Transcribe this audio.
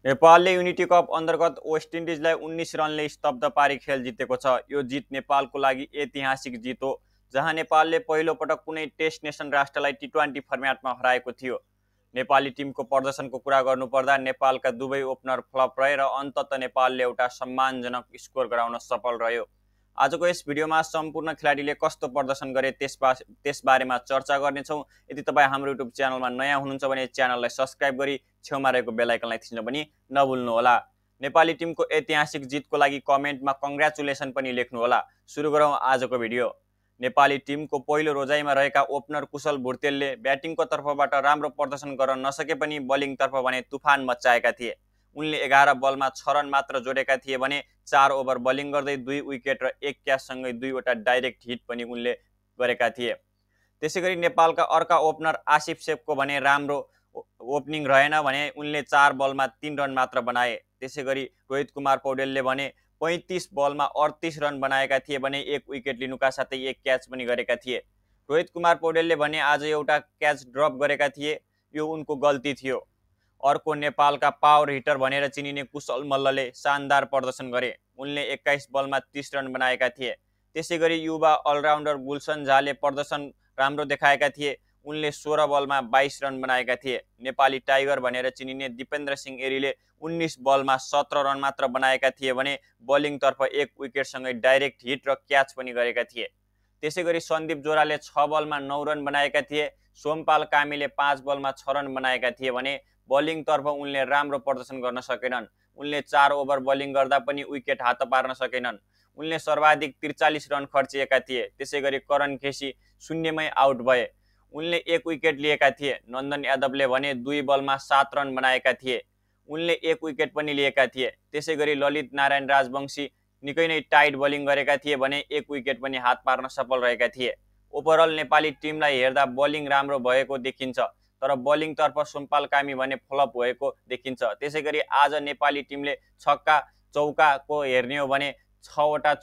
नेपालले unity cup अन्तर्गत West इन्डिजलाई 19 रनले स्तब्ध पारी खेल जितेको छ। यो जित नेपालको लागि ऐतिहासिक जित हो, जहाँ नेपालले पहिलो पटक कुनै टेस्ट नेसन राष्ट्रलाई टी20 फर्म्याटमा हराएको थियो। नेपाली टिमको प्रदर्शनको कुरा गर्नुपर्दा नेपालका दुवै ओपनर फ्लप रहे र अन्ततः नेपालले एउटा सम्मानजनक स्कोर गराउन सफल रह्यो। आजको यस भिडियोमा सम्पूर्ण खेलाडीले कस्तो प्रदर्शन गरे त्यसबारेमा चर्चा गर्नेछौँ। यदि तपाईँ हाम्रो युट्युब च्यानलमा नयाँ हुनुहुन्छ भने च्यानललाई सब्स्क्राइब गरी छेउमा रहेको बेल आइकनलाई थिच्न पनि नभुल्नुहोला। नेपाली टिमको ऐतिहासिक जितको लागि कमेन्टमा कङ्ग्रेचुलेसन पनि लेख्नुहोला। सुरु गरौँ आजको भिडियो। नेपाली टिमको पहिलो रोजाइमा रहेका ओपनर कुशल भुर्तेलले ब्याटिङको तर्फबाट राम्रो प्रदर्शन गर्न नसके पनि बलिङतर्फ भने तुफान मच्चाएका थिए। उनले 11 बलमा 6 रन मात्र जोडेका थिए भने 4 ओभर बलिङ गर्दै 2 विकेट र 1 क्याचसँगै 2वटा डाइरेक्ट हिट पनि उनले गरेका थिए। त्यसैगरी नेपालका अर्का ओपनर आसिफ सेखको भने राम्रो ओपनिङ रहेन भने उनले 4 बलमा 3 रन मात्र बनाए। त्यसैगरी रोहित कुमार पौडेलले भने 35 बलमा 38 रन बनाएका थिए भने 1 विकेट लिनुका साथै 1 क्याच पनि गरेका थिए। रोहित कुमार पौडेलले भने आज एउटा क्याच ड्रप गरेका थिए, यो उनको गल्ती थियो। अर्को नेपालका पावर हिटर भनेर चिनिने कुशल मल्लले शानदार प्रदर्शन गरे। उनले 21 बलमा 30 रन बनाएका थिए। त्यसैगरी युवा अलराउन्डर गुलसन झाले प्रदर्शन राम्रो देखाएका थिए। उनले 16 बलमा 22 रन बनाएका थिए। नेपाली टाइगर भनेर चिनिने दिपेन्द्र सिंह एरीले 19 बलमा 17 रन मात्र बनाएका थिए भने बलिङतर्फ 1 विकेटसँगै डाइरेक्ट हिट र क्याच पनि गरेका थिए। त्यसैगरी सन्दीप जोराले 6 बलमा 9 रन बनाएका थिए। सोमपाल कामीले 5 बलमा 6 रन बनाएका थिए भने बलिङतर्फ उनले राम्रो प्रदर्शन गर्न सकेनन्। उनले 4 ओभर बलिङ गर्दा पनि विकेट हात पार्न सकेनन्। उनले सर्वाधिक 43 रन खर्चिएका थिए। त्यसैगरी करण केसी शून्यमै आउट भए। उनले 1 विकेट लिएका थिए। नन्दन यादवले भने 2 बलमा 7 रन बनाएका थिए। उनले 1 विकेट पनि लिएका थिए। त्यसैगरी ललित नारायण राजवंशी निकै नै टाइट बलिङ गरेका थिए भने 1 विकेट पनि हात पार्न सफल रहेका थिए। ओभरअल नेपाली टिमलाई हेर्दा बलिङ राम्रो भएको देखिन्छ, तर बलिङतर्फ सोमपाल कामी भने फ्लप भएको देखिन्छ। त्यसैगरी आज नेपाली टिमले छक्का चौकाको हेर्ने हो भने 6वटा